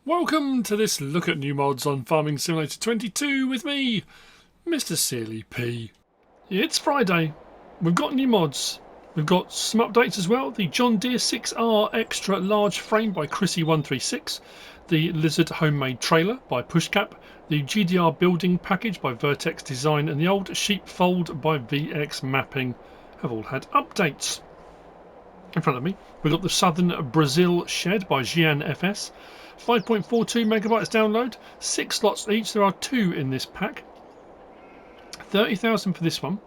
Welcome to this look at new mods on Farming Simulator 22 with me, MrSealyp. It's Friday. We've got new mods. We've got some updates as well. The John Deere 6R Extra Large Frame by Chrissy136. The Lizard Homemade Trailer by Pushcap. The GDR Building Package by Vertex Design. And the Old Sheepfold by VX Mapping have all had updates. In front of me, we've got the Southern Brazil Shed by Gian FS. 5.42 megabytes download, 6 slots each. There are 2 in this pack. 30,000 for this one,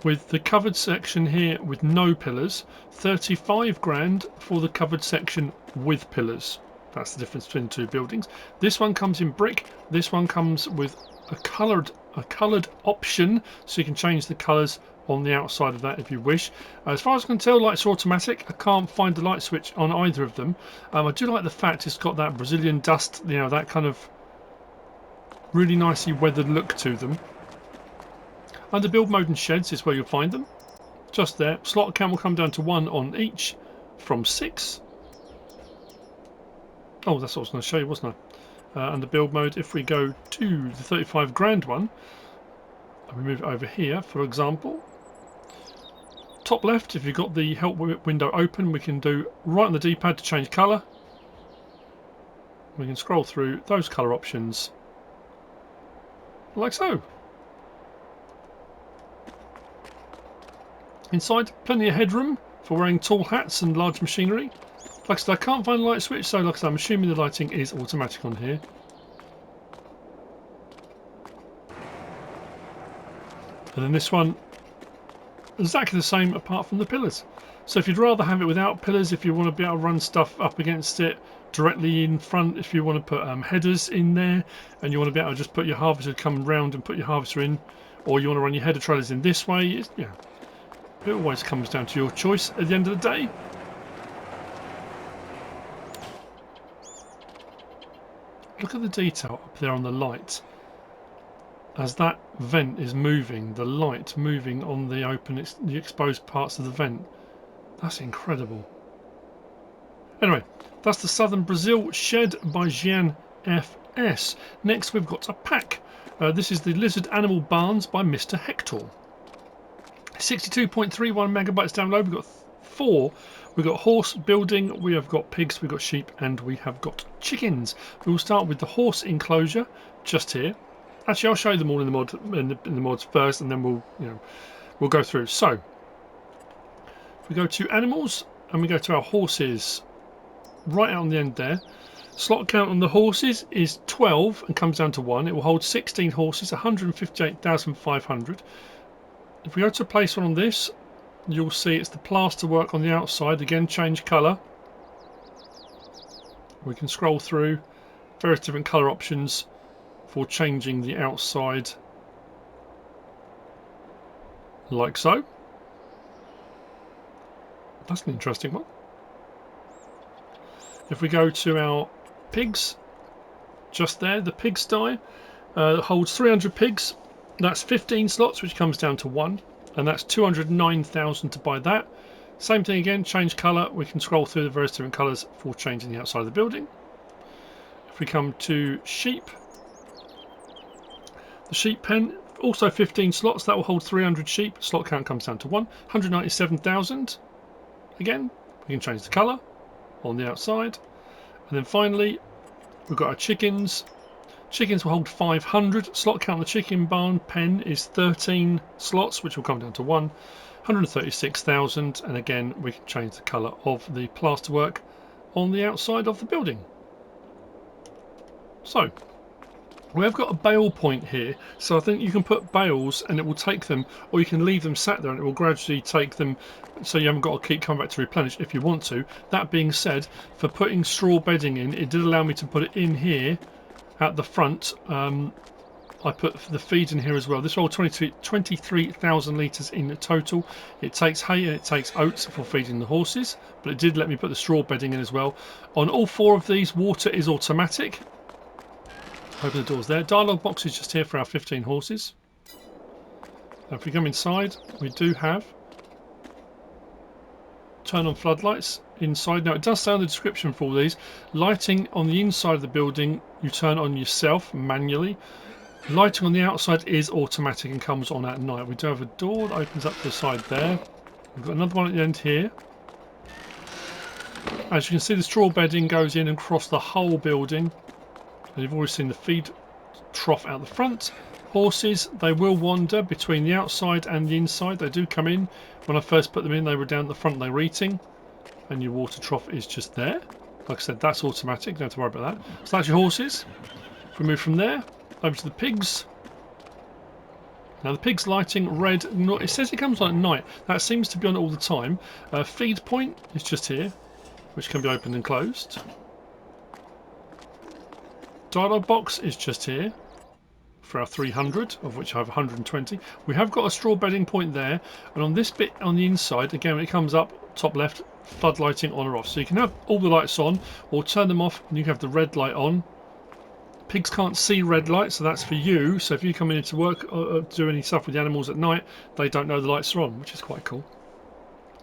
with the covered section here with no pillars. 35 grand for the covered section with pillars. That's the difference between the two buildings. This one comes in brick. This one comes with a coloured option, so you can change the colours on the outside of that if you wish. As far as I can tell, lights are automatic. I can't find the light switch on either of them. I do like the fact it's got that Brazilian dust, you know, that kind of really nicely weathered look to them. Under build mode and sheds is where you'll find them. Just there. Slot count will come down to 1 on each from 6. Oh, that's what I was going to show you, wasn't I? Under build mode, if we go to the 35 grand one, and we move it over here, for example, top left, if you've got the help window open, we can do right on the D-pad to change colour. We can scroll through those colour options like so. Inside, plenty of headroom for wearing tall hats and large machinery. Like I said, I can't find a light switch, so like I said, I'm assuming the lighting is automatic on here. And then this one, exactly the same apart from the pillars. So if you'd rather have it without pillars, if you want to be able to run stuff up against it directly in front, if you want to put headers in there, and you want to be able to just put your harvester, come round and put your harvester in, or you want to run your header trailers in this way, yeah, it always comes down to your choice at the end of the day. Look at the detail up there on the light. As that vent is moving, the light moving on the open, the exposed parts of the vent. That's incredible. Anyway, that's the Southern Brazil Shed by Gian FS. Next we've got a pack. This is the Lizard Animal Barns by MrHector. 62.31 megabytes download. We've got 4. We've got horse building, we have got pigs, we've got sheep, and we have got chickens. We will start with the horse enclosure just here. Actually, I'll show you them all in the mod in the mods first, and then we'll go through. So we go to animals, and we go to our horses. Right out on the end there. Slot count on the horses is 12 and comes down to 1. It will hold 16 horses, 158,500. If we go to place one on this, you'll see it's the plaster work on the outside. Again, change colour. We can scroll through various different colour options for changing the outside, like so. That's an interesting one. If we go to our pigs, just there, the pigsty holds 300 pigs. That's 15 slots, which comes down to 1. And that's 209,000 to buy that. Same thing again, change colour. We can scroll through the various different colours for changing the outside of the building. If we come to sheep, the sheep pen, also 15 slots. That will hold 300 sheep. Slot count comes down to 1. 197,000. Again, we can change the colour on the outside. And then finally, we've got our chickens. Chickens will hold 500. Slot count on the chicken barn pen is 13 slots, which will come down to 1. 136,000. And again, we can change the colour of the plasterwork on the outside of the building. So we have got a bale point here, so I think you can put bales and it will take them, or you can leave them sat there and it will gradually take them, so you haven't got to keep coming back to replenish if you want to. That being said, for putting straw bedding in, it did allow me to put it in here at the front. I put the feed in here as well. This will hold 23,000 litres in total. It takes hay and it takes oats for feeding the horses, but it did let me put the straw bedding in as well. On all 4 of these, water is automatic. Open the doors there. Dialogue box is just here for our 15 horses. Now if we come inside, we do have turn on floodlights inside. Now it does say on the description for all these, lighting on the inside of the building you turn on yourself manually. Lighting on the outside is automatic and comes on at night. We do have a door that opens up to the side there. We've got another one at the end here. As you can see, the straw bedding goes in and across the whole building. And you've already seen the feed trough out the front. Horses, they will wander between the outside and the inside. They do come in. When I first put them in, they were down at the front, they were eating. And your water trough is just there. Like I said, that's automatic, don't have to worry about that. So that's your horses. If we move from there over to the pigs. Now the pig's lighting red, it says it comes on at night. That seems to be on all the time. Feed point is just here, which can be opened and closed. Dialogue box is just here for our 300, of which I have 120. We have got a straw bedding point there, and on this bit on the inside, again when it comes up, top left, flood lighting on or off. So you can have all the lights on, or turn them off, and you can have the red light on. Pigs can't see red lights, so that's for you. So if you come in to work or do any stuff with the animals at night, they don't know the lights are on, which is quite cool.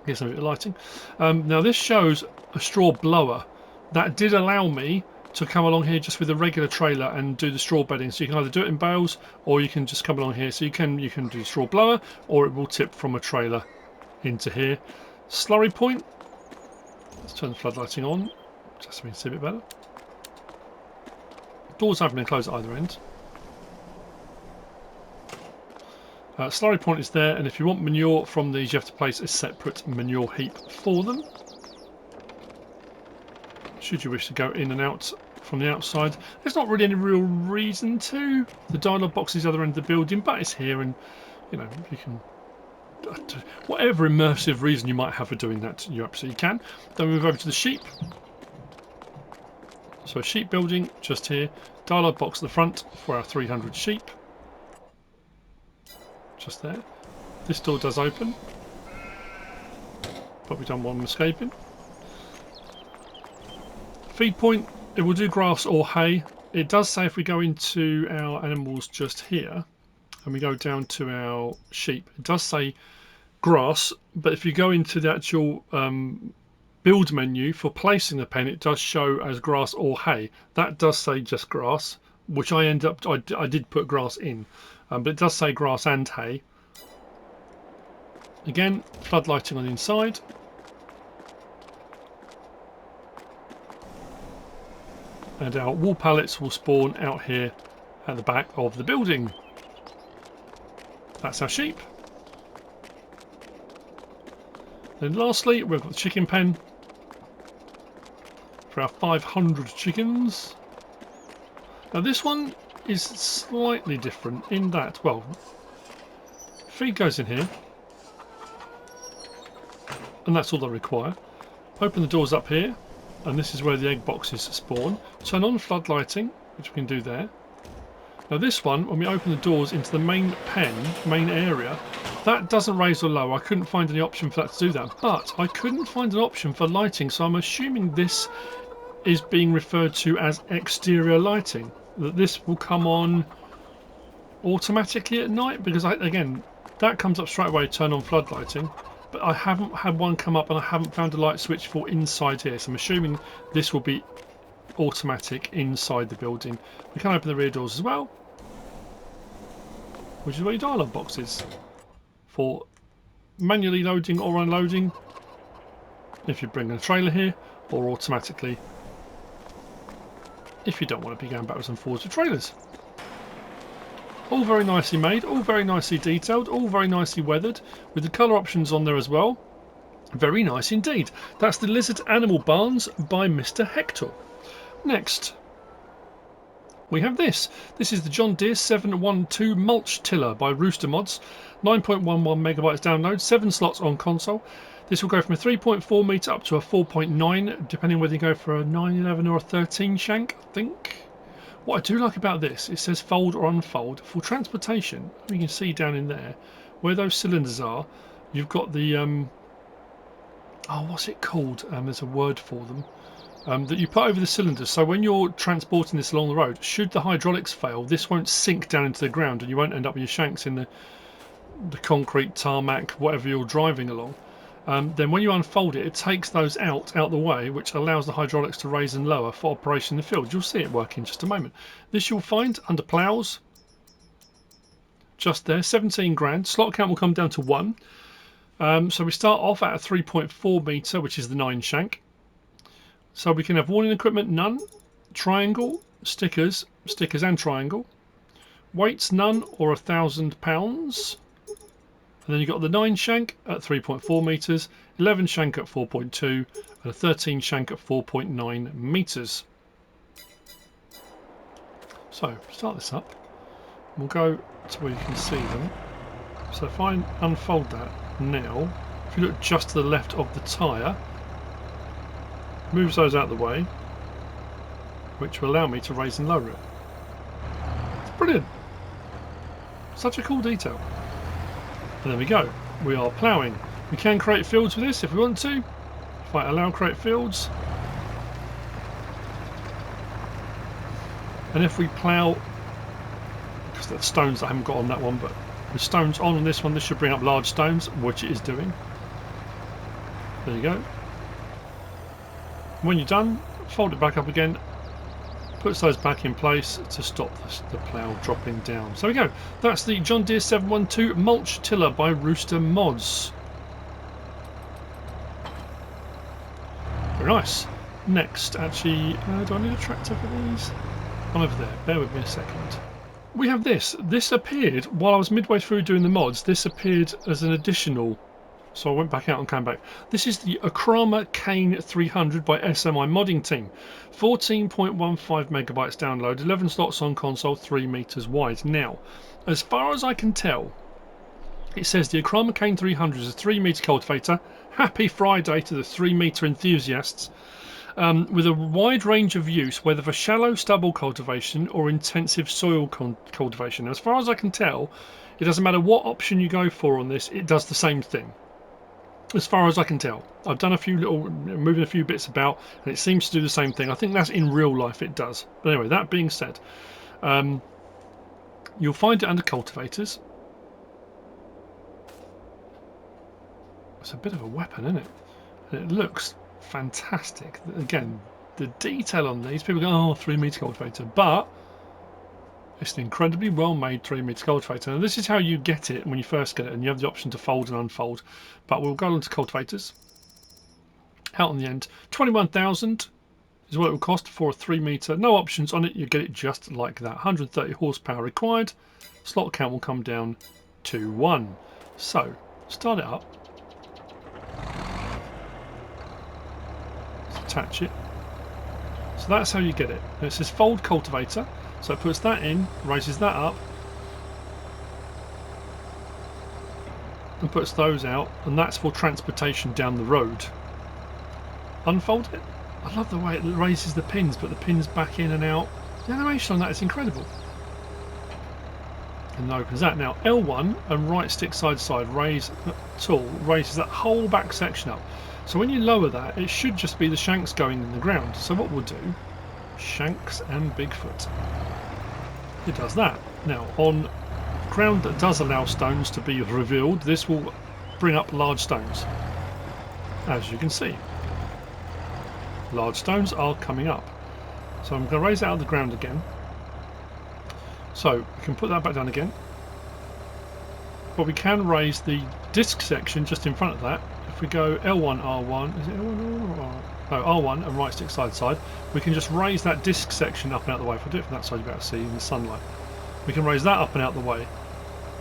Here's some bit of lighting. Now this shows a straw blower. That did allow me to come along here just with a regular trailer and do the straw bedding. So you can either do it in bales, or you can just come along here. So you can do straw blower, or it will tip from a trailer into here. Slurry point. Let's turn the floodlighting on, just so we can see a bit better. Doors open and close at either end. Slurry point is there, and if you want manure from these, you have to place a separate manure heap for them. Should you wish to go in and out from the outside, there's not really any real reason to. The dialogue box is the other end of the building, but it's here, and you know you can. Whatever immersive reason you might have for doing that, you absolutely can. Then we move over to the sheep. So sheep building just here. Dialogue box at the front for our 300 sheep. Just there. This door does open, but we don't want them escaping. Feed point, it will do grass or hay. It does say if we go into our animals just here and we go down to our sheep, it does say grass, but if you go into the actual build menu for placing the pen, it does show as grass or hay. That does say just grass, which I did put grass in, but it does say grass and hay. Again, flood lighting on the inside. And our wool pallets will spawn out here at the back of the building. That's our sheep. Then lastly, we've got the chicken pen for our 500 chickens. Now this one is slightly different in that, well, feed goes in here, and that's all they require. Open the doors up here, and this is where the egg boxes spawn. Turn on flood lighting, which we can do there. Now this one, when we open the doors into the main pen, main area, that doesn't raise or lower. I couldn't find any option for that to do that, but I couldn't find an option for lighting, so I'm assuming this is being referred to as exterior lighting, that this will come on automatically at night, because again that comes up straight away, turn on flood lighting, but I haven't had one come up and I haven't found a light switch for inside here, so I'm assuming this will be automatic inside the building. We can open the rear doors as well, which is where your dialogue box is for manually loading or unloading if you bring a trailer here, or automatically if you don't want to be going backwards and forwards with trailers. All very nicely made, all very nicely detailed, all very nicely weathered, with the colour options on there as well. Very nice indeed. That's the Lizard Animal Barns by MrHector. Next, we have this. This is the John Deere 712 Mulch Tiller by Rooster Mods. 9.11 megabytes download, 7 slots on console. This will go from a 3.4 metre up to a 4.9, depending whether you go for a 911 or a 13 shank, I think. What I do like about this, it says fold or unfold. For transportation, you can see down in there, where those cylinders are, you've got the, oh, what's it called? There's a word for them. That you put over the cylinders, so when you're transporting this along the road, should the hydraulics fail, this won't sink down into the ground and you won't end up with your shanks in the concrete, tarmac, whatever you're driving along. then when you unfold it, it takes those out the way, which allows the hydraulics to raise and lower for operation in the field. You'll see it work in just a moment. This you'll find under ploughs, just there, 17 grand. Slot count will come down to 1. So we start off at a 3.4 metre, which is the 9 shank. So we can have warning equipment, none. Triangle, stickers and triangle. Weights, none, or £1,000. And then you've got the 9 shank at 3.4 metres, 11 shank at 4.2, and a 13 shank at 4.9 metres. So, start this up. We'll go to where you can see them. So if I unfold that now, if you look just to the left of the tyre, moves those out of the way, which will allow me to raise and lower it. It's brilliant. Such a cool detail. And there we go. We are ploughing. We can create fields with this if we want to. If I allow create fields. And if we plough, because there's stones that I haven't got on that one, but with stones on this one, this should bring up large stones, which it is doing. There you go. When you're done, fold it back up again. Puts those back in place to stop the plough dropping down. So we go. That's the John Deere 712 Mulch Tiller by Rooster Mods. Very nice. Next, actually, do I need a tractor for these? One over there. Bear with me a second. We have this. This appeared while I was midway through doing the mods. This appeared as an additional. So I went back out and came back. This is the Ocrama Kane 300 by SMI modding team. 14.15 megabytes download, 11 slots on console, 3 meters wide. Now, as far as I can tell, it says the Ocrama Kane 300 is a 3 meter cultivator. Happy Friday to the 3 meter enthusiasts. With a wide range of use, whether for shallow stubble cultivation or intensive soil cultivation. Now, as far as I can tell, it doesn't matter what option you go for on this, it does the same thing. As far as I can tell, I've done a few moving a few bits about, and it seems to do the same thing. I think that's in real life it does. But anyway, that being said, you'll find it under cultivators. It's a bit of a weapon, isn't it? And it looks fantastic. Again, the detail on these, people go, oh, 3 meter cultivator, but it's an incredibly well made 3 meter cultivator. And this is how you get it when you first get it, and you have the option to fold and unfold. But we'll go on to cultivators. Out on the end, 21,000 is what it will cost for a 3 meter. No options on it, you get it just like that. 130 horsepower required. Slot count will come down to 1. So, start it up. Let's attach it. So that's how you get it. And it says fold cultivator. So it puts that in, raises that up, and puts those out, and that's for transportation down the road. Unfold it. I love the way it raises the pins, put the pins back in and out. The animation on that is incredible. And opens that. Now L1 and right stick side to side raise tool raises that whole back section up. So when you lower that, it should just be the shanks going in the ground. So what we'll do, shanks and Bigfoot. It does that. Now on ground that does allow stones to be revealed, this will bring up large stones. As you can see, large stones are coming up. So I'm going to raise it out of the ground again. So we can put that back down again. But we can raise the disc section just in front of that. If we go L1, R1, is it L1 or R1? No, R1 and right stick side to side, we can just raise that disc section up and out the way. If I do it from that side, you'll be able to see in the sunlight. We can raise that up and out the way.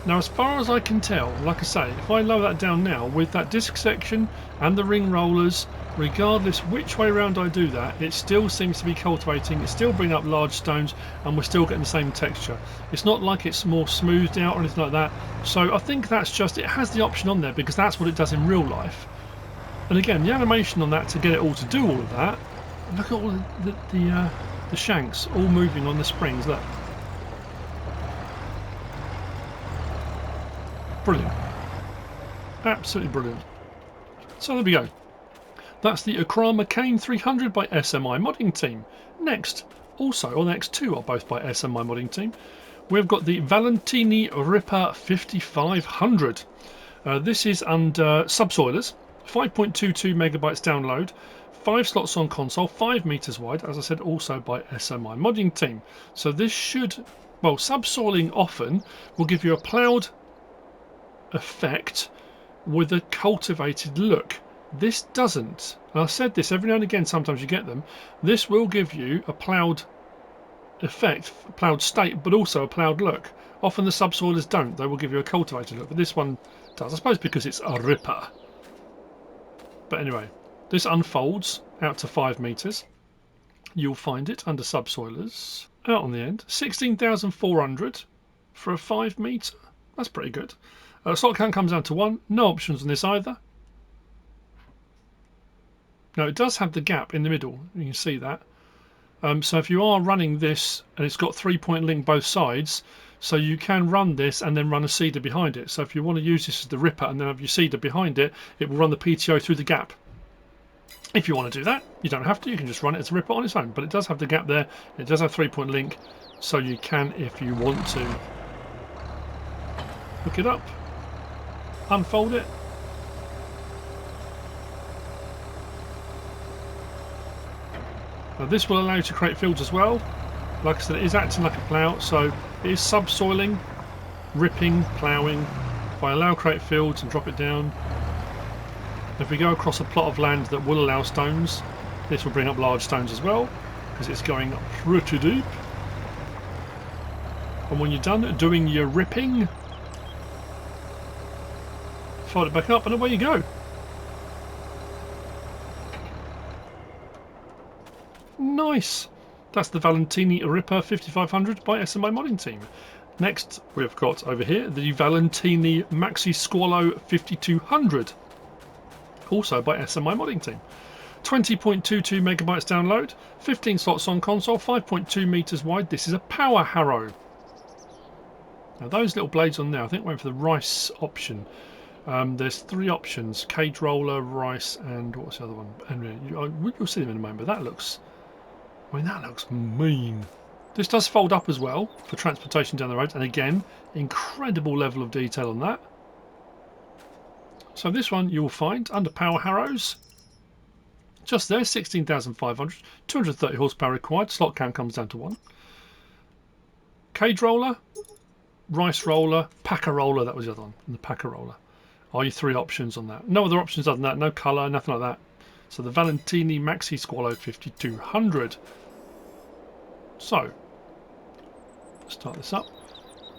Now, as far as I can tell, like I say, if I lower that down now, with that disc section and the ring rollers, regardless which way around I do that, it still seems to be cultivating, it's still bringing up large stones, and we're still getting the same texture. It's not like it's more smoothed out or anything like that. So I think that's just, it has the option on there because that's what it does in real life. And again, the animation on that to get it all to do all of that, look at all the shanks all moving on the springs, look. Brilliant. Absolutely brilliant. So there we go. That's the Ocrama Kane 300 by SMI modding team. Next, also, or the next two are both by SMI modding team. We've got the Valentini Ripper 5500. This is under subsoilers. 5.22 megabytes download, 5 slots on console, 5 meters wide, as I said, also by SMI modding team. So this should, well, subsoiling often will give you a ploughed effect with a cultivated look. This doesn't. And I said this every now and again, sometimes you get them. This will give you a ploughed effect, ploughed state, but also a ploughed look. Often the subsoilers don't. They will give you a cultivated look, but this one does. I suppose because it's a Ripper. But anyway, this unfolds out to 5 meters. You'll find it under subsoilers. Out on the end, 16,400 for a 5 meter. That's pretty good. Slot count comes down to 1. No options on this either. Now it does have the gap in the middle. You can see that. So if you are running this, and it's got 3-point link both sides, so you can run this and then run a seeder behind it. So if you want to use this as the Ripper and then have your seeder behind it, it will run the PTO through the gap. If you want to do that, you don't have to. You can just run it as a Ripper on its own. But it does have the gap there. It does have 3-point link, so you can if you want to. Hook it up, unfold it. Now this will allow you to create fields as well. Like I said, it is acting like a plough, so it is subsoiling, ripping, ploughing. If I allow create fields and drop it down, if we go across a plot of land that will allow stones, this will bring up large stones as well, because it's going pretty deep. And when you're done doing your ripping, fold it back up and away you go. Nice. That's the Valentini Ripper 5500 by SMI modding team. Next we've got over here the Valentini MaxiSqualo 5200, also by SMI modding team. 20.22 megabytes download, 15 slots on console, 5.2 meters wide. This is a power harrow. Now those little blades on there, I think went for the rice option. There's 3 options: cage roller, rice, and what's the other one? And you'll see them in a moment. But that looks, I mean, that looks mean. This does fold up as well for transportation down the road, and again, incredible level of detail on that. So this one you will find under power harrows. Just there, 16,500, 230 horsepower required. Slot count comes down to 1. Cage roller, rice roller, packer roller. That was the other one, and the packer roller. Are your 3 options on that? No other options other than that. No colour, nothing like that. So the Valentini MaxiSqualo 5200. So, start this up.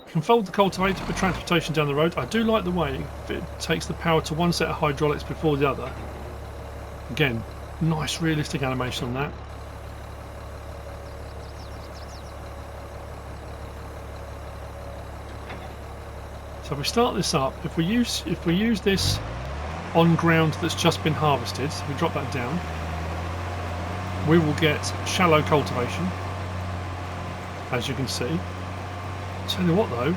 You can fold the cultivator for transportation down the road. I do like the way it takes the power to one set of hydraulics before the other. Again, nice realistic animation on that. So if we start this up, if we use this on ground that's just been harvested, so we drop that down, we will get shallow cultivation, as you can see. Tell you what though,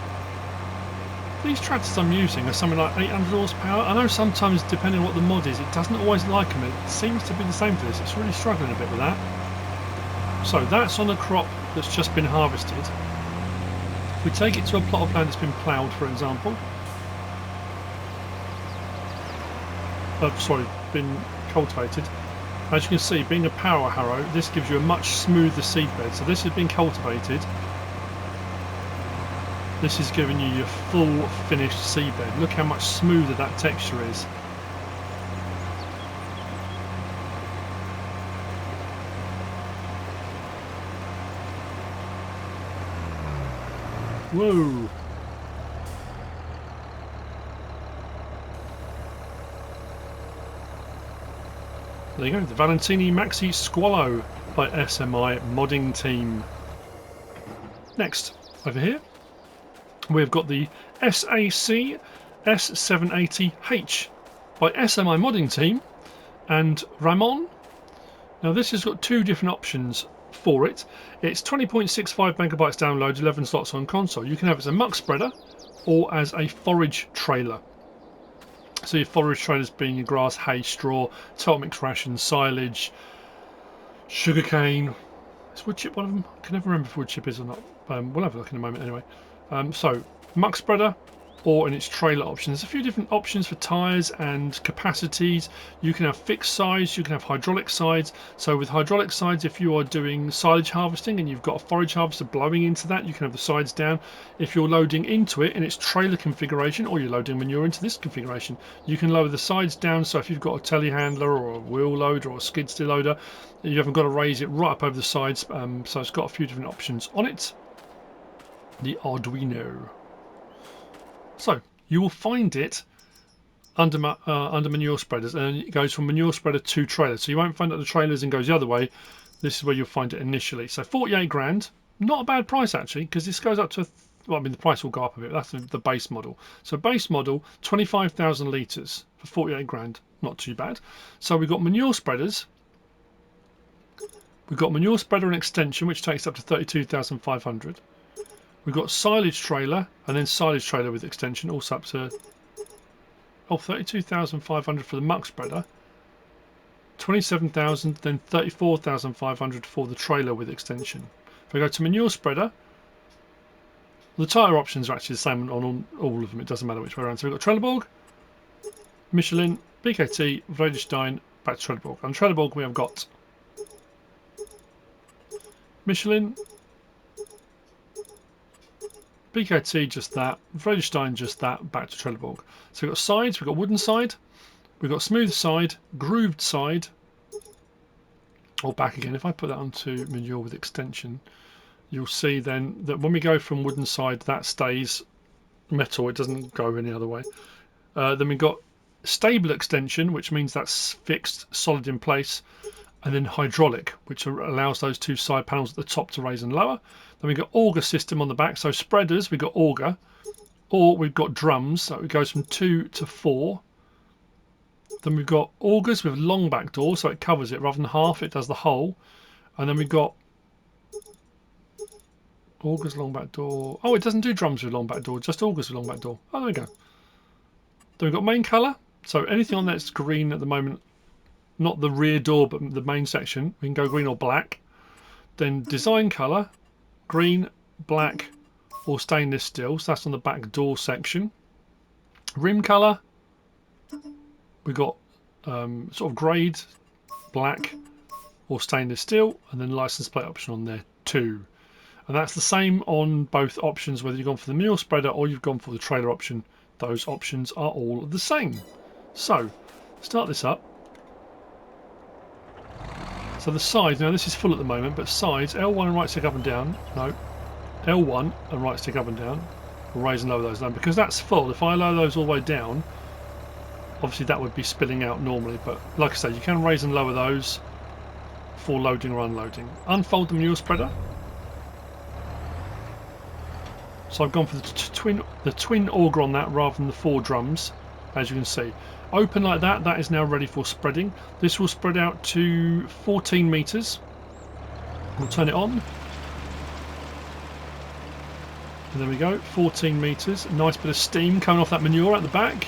these tractors I'm using are something like 800 horsepower. I know sometimes, depending on what the mod is, it doesn't always like them. It seems to be the same for this. It's really struggling a bit with that. So that's on a crop that's just been harvested. If we take it to a plot of land that's been ploughed, for example, been cultivated, as you can see, being a power harrow, this gives you a much smoother seed bed. So this has been cultivated. This is giving you your full finished seed bed. Look how much smoother that texture is. Whoa! There you go, the Valentini MaxiSqualo by SMI modding team. Next, over here, we've got the SAC S780H by SMI modding team and Ramon. Now this has got 2 different options for it. It's 20.65 megabytes download, 11 slots on console. You can have it as a muck spreader or as a forage trailer. So your forage trailers being your grass, hay, straw, total mix ration, silage, sugarcane. Is wood chip one of them? I can never remember if wood chip is or not. We'll have a look in a moment anyway. So muck spreader, or in its trailer option. There's a few different options for tyres and capacities. You can have fixed sides, you can have hydraulic sides. So with hydraulic sides, if you are doing silage harvesting and you've got a forage harvester blowing into that, you can have the sides down. If you're loading into it in its trailer configuration, or you're loading manure into this configuration, you can lower the sides down. So if you've got a telehandler or a wheel loader or a skid steer loader, you haven't got to raise it right up over the sides. So it's got a few different options on it. The Arduino. So you will find it under manure spreaders, and it goes from manure spreader to trailer. So you won't find it at the trailers and goes the other way. This is where you'll find it initially. So 48 grand, not a bad price actually, because this goes up to, well, I mean the price will go up a bit. That's the base model. So base model, 25,000 litres for 48 grand, not too bad. So we've got manure spreaders. We've got manure spreader and extension, which takes up to 32,500. We've got silage trailer and then silage trailer with extension, also up to 32,500 for the muck spreader, 27,000, then 34,500 for the trailer with extension. If I go to manure spreader, the tyre options are actually the same on all of them. It doesn't matter which way around. So we've got Trelleborg, Michelin, BKT, Vredestein, back to Trelleborg. On Trelleborg we have got Michelin, BKT just that, Vredestein just that, back to Trelleborg. So we've got sides, we've got wooden side, we've got smooth side, grooved side, or back again. If I put that onto manure with extension, you'll see then that when we go from wooden side, that stays metal, it doesn't go any other way. Then we've got stable extension, which means that's fixed, solid in place, and then hydraulic, which allows those two side panels at the top to raise and lower. Then we've got auger system on the back, so spreaders, we've got auger, or we've got drums, so it goes from 2 to 4. Then we've got augers with long back door, so it covers it rather than half, it does the whole. And then we've got augers, long back door. Oh, it doesn't do drums with long back door, just augers with long back door. Oh, there we go. Then we've got main colour, so anything on that's green at the moment, not the rear door but the main section, we can go green or black. Then design colour, green, black or stainless steel, so that's on the back door section. Rim colour, we've got sort of grade, black or stainless steel, and then license plate option on there too. And that's the same on both options, whether you've gone for the manure spreader or you've gone for the trailer option. Those options are all the same. So start this up. So the sides, now this is full at the moment, but sides, L1 and right stick up and down, no, L1 and right stick up and down, we'll raise and lower those down, because that's full. If I lower those all the way down, obviously that would be spilling out normally, but like I say, you can raise and lower those for loading or unloading. Unfold the manure spreader. So I've gone for the twin auger on that rather than the 4 drums, as you can see. Open like that, that is now ready for spreading. This will spread out to 14 metres. We'll turn it on. And there we go, 14 metres. Nice bit of steam coming off that manure at the back.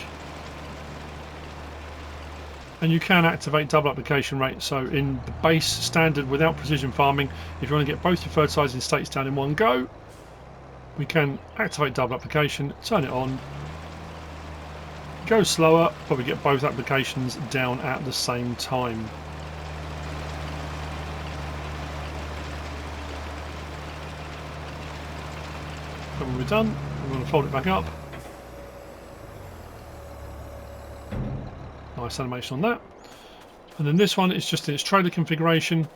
And you can activate double application rate. So in the base standard without precision farming, if you want to get both your fertilising states down in one go, we can activate double application, turn it on, go slower, but we get both applications down at the same time. And when we're done, we're going to fold it back up. Nice animation on that. And then this one is just in its trailer configuration.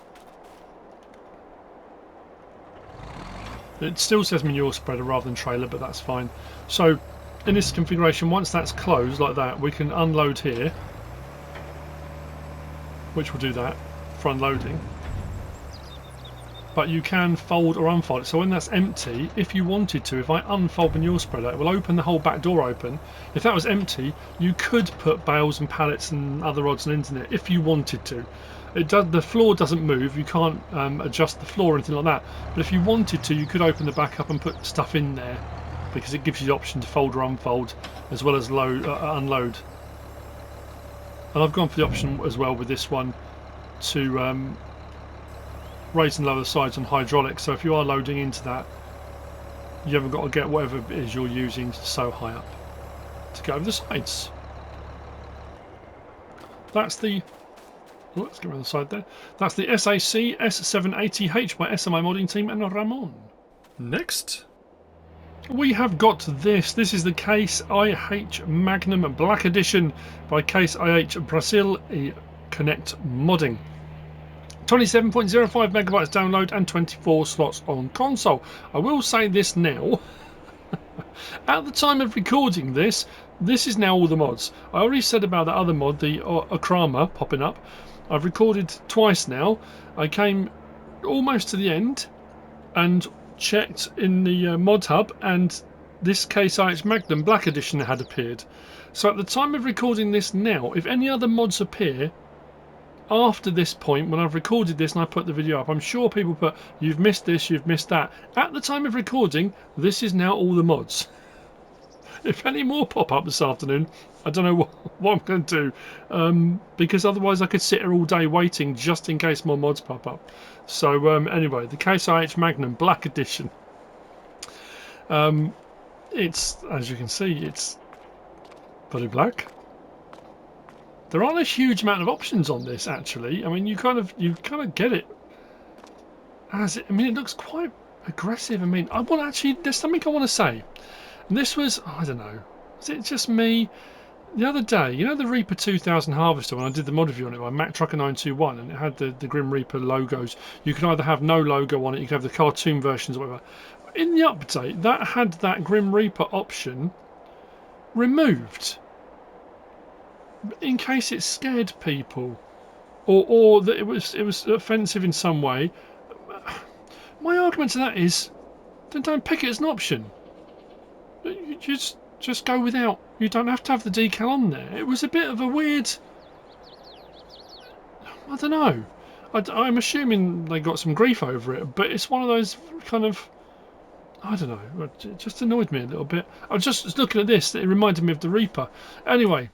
It still says manure spreader rather than trailer, but that's fine. So in this configuration, once that's closed like that, we can unload here, which will do that for unloading. But you can fold or unfold it. So when that's empty, if you wanted to, if I unfold manure spreader, it will open the whole back door open. If that was empty, you could put bales and pallets and other odds and ends in it if you wanted to. The floor doesn't move, you can't adjust the floor or anything like that, but if you wanted to, you could open the back up and put stuff in there, because it gives you the option to fold or unfold as well as unload. And I've gone for the option as well with this one to raise and lower the sides on hydraulic, so if you are loading into that, you haven't got to get whatever it is you're using so high up. to go over the sides. That's the... Oh, let's get around the side there. That's the SAC S780H by SMI Modding Team and Ramon. Next, we have got this. This is the Case IH Magnum Black Edition by Case IH Brasil Connect Modding. 27.05 megabytes download and 24 slots on console. I will say this now. At the time of recording this, this is now all the mods. I already said about that other mod, the Ocrama, popping up. I've recorded twice now. I came almost to the end and checked in the mod hub, and this Case IH Magnum Black Edition had appeared. So at the time of recording this now, if any other mods appear after this point, when I've recorded this and I put the video up, I'm sure people put, you've missed this, you've missed that. At the time of recording, this is now all the mods. If any more pop up this afternoon, I don't know what I'm going to do, because otherwise I could sit here all day waiting just in case more mods pop up. So anyway, the Case IH Magnum Black Edition. It's, as you can see, it's very black. There aren't a huge amount of options on this, actually. I mean, you kind of get it as it. I mean, it looks quite aggressive. I mean, there's something I want to say. And this was, I don't know, was it just me? The other day, you know the Reaper 2000 Harvester, when I did the mod review on it by Mac Trucker 921, and it had the Grim Reaper logos. You can either have no logo on it, you can have the cartoon versions or whatever. In the update, that had that Grim Reaper option removed, in case it scared people, or that it was offensive in some way. My argument to that is, then don't pick it as an option. You just go without. You don't have to have the decal on there. It was a bit of a weird, I don't know. I'm assuming they got some grief over it, but it's one of those kind of, I don't know. It just annoyed me a little bit. I was just looking at this. It reminded me of the Reaper. Anyway.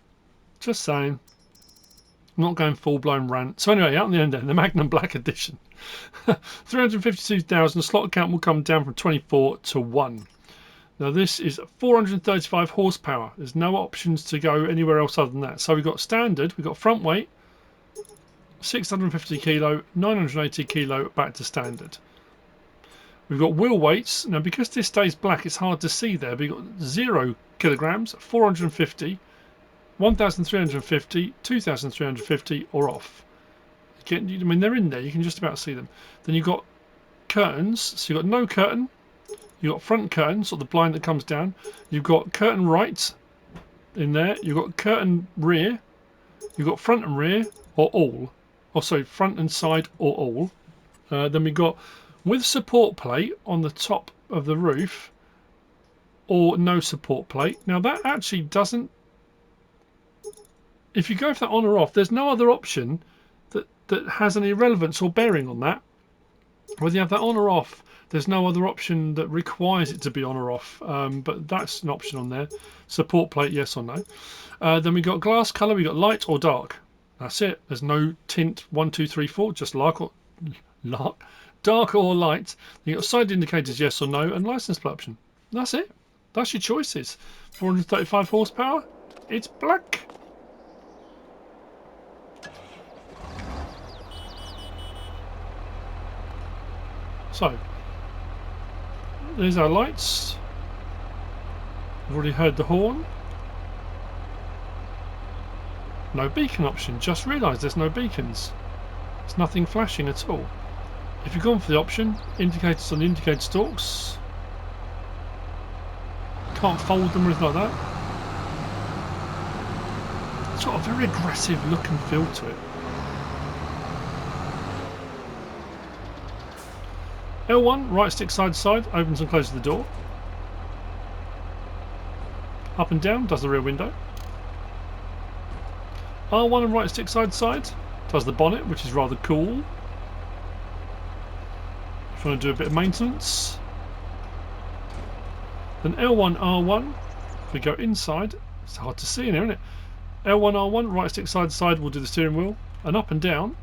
Just saying. I'm not going full-blown rant. So anyway, out in the end then, the Magnum Black Edition. 352,000. Slot count will come down from 24 to 1. Now this is 435 horsepower. There's no options to go anywhere else other than that. So we've got standard, we've got front weight, 650 kilo, 980 kilo back to standard. We've got wheel weights. Now because this stays black, it's hard to see there. But we've got 0 kilograms, 450, 1,350, 2,350 or off. I mean, they're in there, you can just about see them. Then you've got curtains, so you've got no curtain, you've got front curtain, sort of the blind that comes down, you've got curtain right in there, you've got curtain rear, you've got front and rear, or all, or sorry, front and side or all. Then we've got with support plate on the top of the roof, or no support plate. Now that actually doesn't, if you go for that on or off, there's no other option that has any relevance or bearing on that. Whether you have that on or off, there's no other option that requires it to be on or off. But that's an option on there. Support plate, yes or no. Then we got glass colour, we got light or dark. That's it. There's no tint 1, 2, 3, 4, just dark or light. You got side indicators, yes or no, and license plate option. That's it. That's your choices. 435 horsepower. It's black. So, there's our lights. We've already heard the horn. No beacon option. Just realised there's no beacons. There's nothing flashing at all. If you've gone for the option, indicators on the indicator stalks. Can't fold them or anything like that. It's got a very aggressive look and feel to it. L1, right stick side to side, opens and closes the door. Up and down, does the rear window. R1 and right stick side to side, does the bonnet, which is rather cool. If you want to do a bit of maintenance. Then L1, R1, if we go inside, it's hard to see in here, isn't it? L1, R1, right stick side to side will do the steering wheel, and up and down,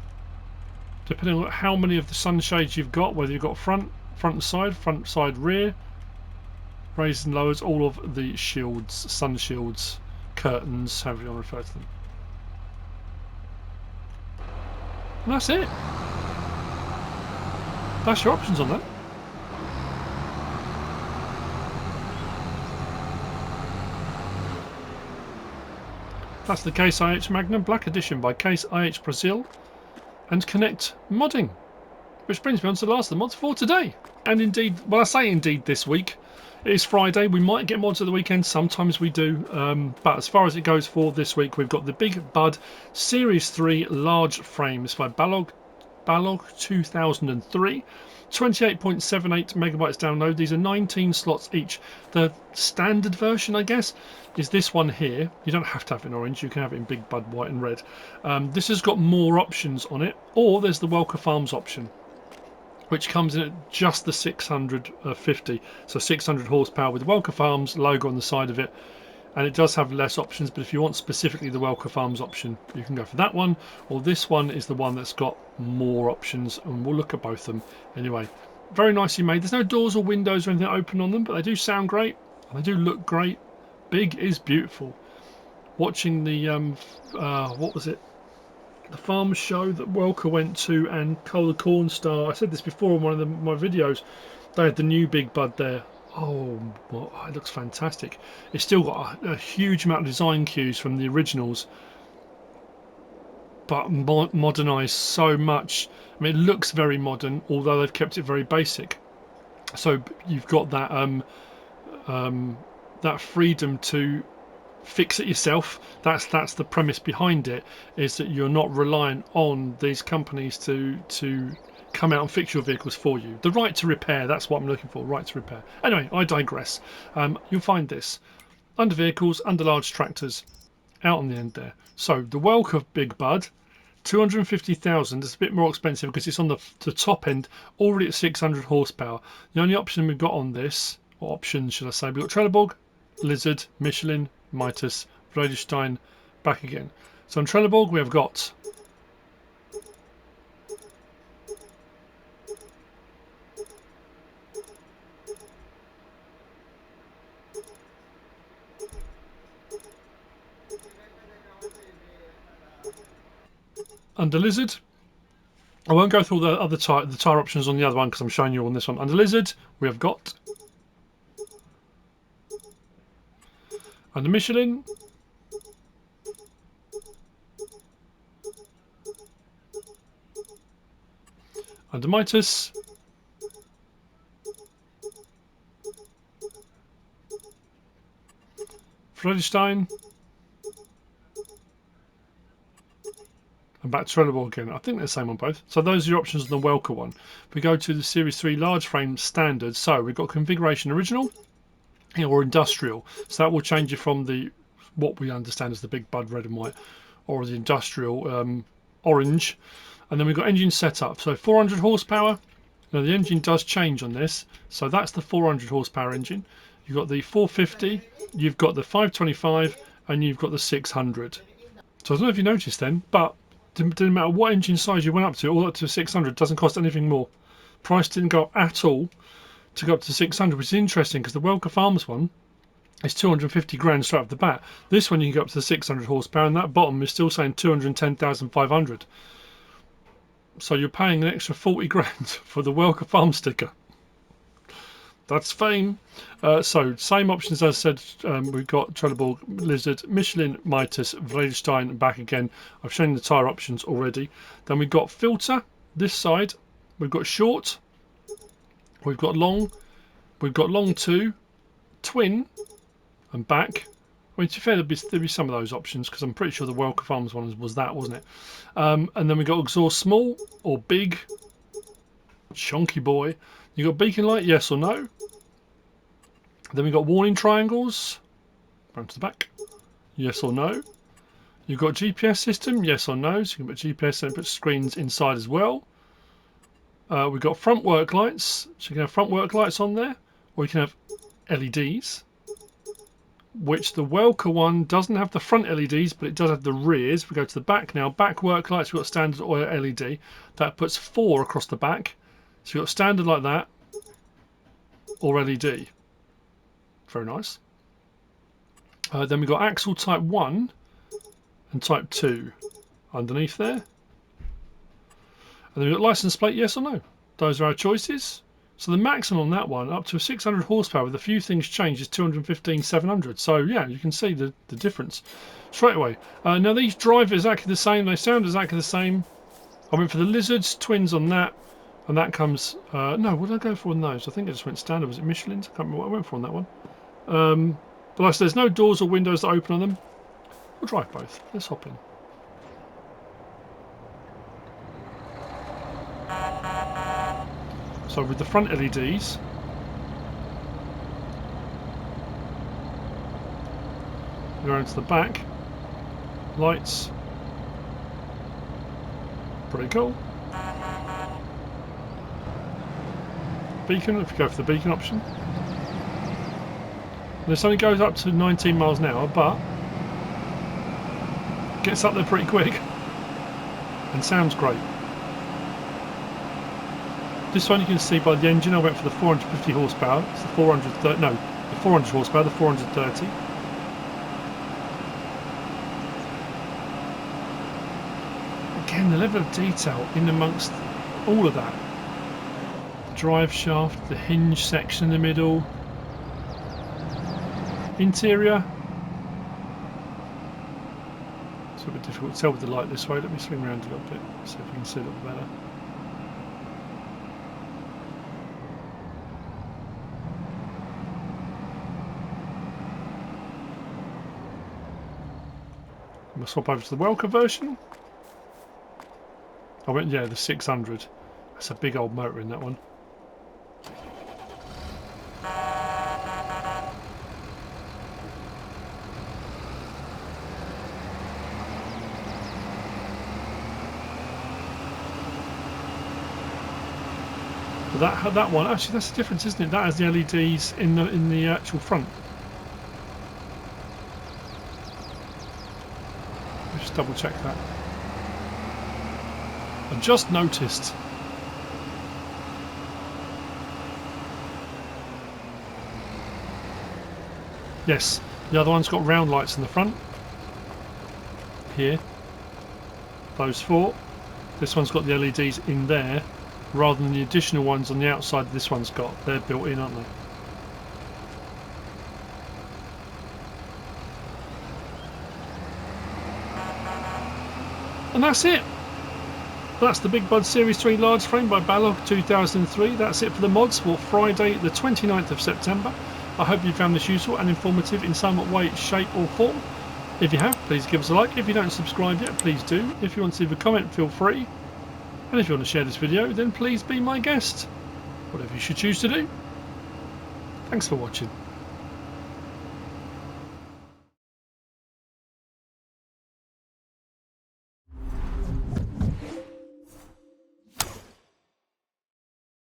depending on how many of the sunshades you've got, whether you've got front and side, rear, Raises and lowers all of the shields, sun shields, curtains, however you want to refer to them. And that's it. That's your options on that. That's the Case IH Magnum Black Edition by Case IH Brasil and Connect Modding. Which brings me on to the last of the mods for today. And indeed, well, I say indeed this week. It is Friday. We might get mods at the weekend. Sometimes we do. But as far as it goes for this week, we've got the BigBud Series 3 large frames by Balog 2003. 28.78 megabytes download. These are 19 slots each. The standard version, I guess, is this one here. You don't have to have it in orange. You can have it in BigBud white and red. This has got more options on it. Or there's the Welker Farms option, which comes in at just the 650, so 600 horsepower with the Welker Farms logo on the side of it, and it does have less options. But if you want specifically the Welker Farms option, you can go for that one, or this one is the one that's got more options, and we'll look at both of them anyway. Very nicely made. There's no doors or windows or anything open on them, but they do sound great and they do look great. Big is beautiful. Watching the what was it, the farm show that Welker went to, and Cola Corn Star, I said this before in one of my videos, they had the new BigBud there. Oh, well, it looks fantastic. It's still got a huge amount of design cues from the originals, but modernised so much. I mean, it looks very modern, although they've kept it very basic. So you've got that that freedom to fix it yourself. That's the premise behind it, is that you're not reliant on these companies to come out and fix your vehicles for you. The right to repair, that's what I'm looking for, right to repair. Anyway, I digress. You'll find this under vehicles, under large tractors, out on the end there. So the Welker BigBud, 250,000. It's a bit more expensive because it's on the top end, already at 600 horsepower. The only option we've got on this, or options should I say, we've got Trelleborg, Lizard, Michelin, Mitas, Vredestein, back again. So on Trelleborg we have got under Lizard, I won't go through all the other tire options on the other one because I'm showing you on this one. Under Lizard we have got, under Michelin, under Mitas, Vredestein, and back to Trelleborg again. I think they're the same on both. So those are your options on the Welker one. We go to the Series 3 large frame standard. So we've got configuration original or industrial. So that will change you from the what we understand as the BigBud red and white, or the industrial orange. And then we've got engine setup. So 400 horsepower. Now the engine does change on this. So that's the 400 horsepower engine. You've got the 450, you've got the 525, and you've got the 600. So I don't know if you noticed then, but didn't matter what engine size you went up to, all up to 600, doesn't cost anything more. Price didn't go up at all to go up to 600, which is interesting because the Welker Farms one is 250 grand straight off the bat. This one you can go up to 600 horsepower, and that bottom is still saying 210,500. So you're paying an extra 40 grand for the Welker Farm sticker. That's fame. So same options as I said. We've got Trelleborg, Lizard, Michelin, Mitas, Vredestein, back again. I've shown you the tyre options already. Then we've got filter this side. We've got short. We've got long. We've got long 2, twin, and back. I mean, to be fair, there'll be some of those options because I'm pretty sure the Welker Farms one was that, wasn't it? And then we've got exhaust small or big, chunky boy. You got beacon light, yes or no. Then we've got warning triangles. Round to the back, yes or no. You've got GPS system, yes or no. So you can put GPS and put screens inside as well. We've got front work lights, so you can have front work lights on there, or you can have LEDs. Which the Welker one doesn't have the front LEDs, but it does have the rears. We go to the back now. Back work lights, we've got standard oil LED. That puts 4 across the back. So you've got standard like that, or LED. Very nice. Then we've got axle type 1 and type 2 underneath there. And then we've got license plate, yes or no. Those are our choices. So the maximum on that one, up to 600 horsepower with a few things changed, is 215 700. So yeah, you can see the difference straight away. Now these drive exactly the same, they sound exactly the same. I went for the Lizards, twins on that, and that comes... no, what did I go for on those? I think I just went standard. Was it Michelin's? I can't remember what I went for on that one. But like I said, there's no doors or windows that open on them. We'll drive both. Let's hop in. So with the front LEDs, we go into the back, lights, pretty cool. Beacon, if you go for the beacon option. This only goes up to 19 miles an hour, but gets up there pretty quick and sounds great. This one you can see by the engine, I went for the 450 horsepower. It's the 430, no, the 400 horsepower, the 430. Again, the level of detail in amongst all of that. The drive shaft, the hinge section in the middle, interior. It's a bit difficult to tell with the light this way. Let me swing around a little bit, see if we can see a little better. We'll swap over to the Welker version. I went, yeah, the 600. That's a big old motor in that one. But that one, actually, that's the difference, isn't it? That has the LEDs in the actual front. Just double check that. I just noticed. Yes, the other one's got round lights in the front. Here. Those four. This one's got the LEDs in there, rather than the additional ones on the outside that this one's got. They're built in, aren't they? And that's it. That's the BigBud Series 3 large frame by Balog 2003. That's it for the mods for Friday the 29th of September. I hope you found this useful and informative in some way, shape or form. If you have, please give us a like. If you don't subscribe yet, please do. If you want to leave a comment, feel free. And if you want to share this video, then please be my guest. Whatever you should choose to do. Thanks for watching.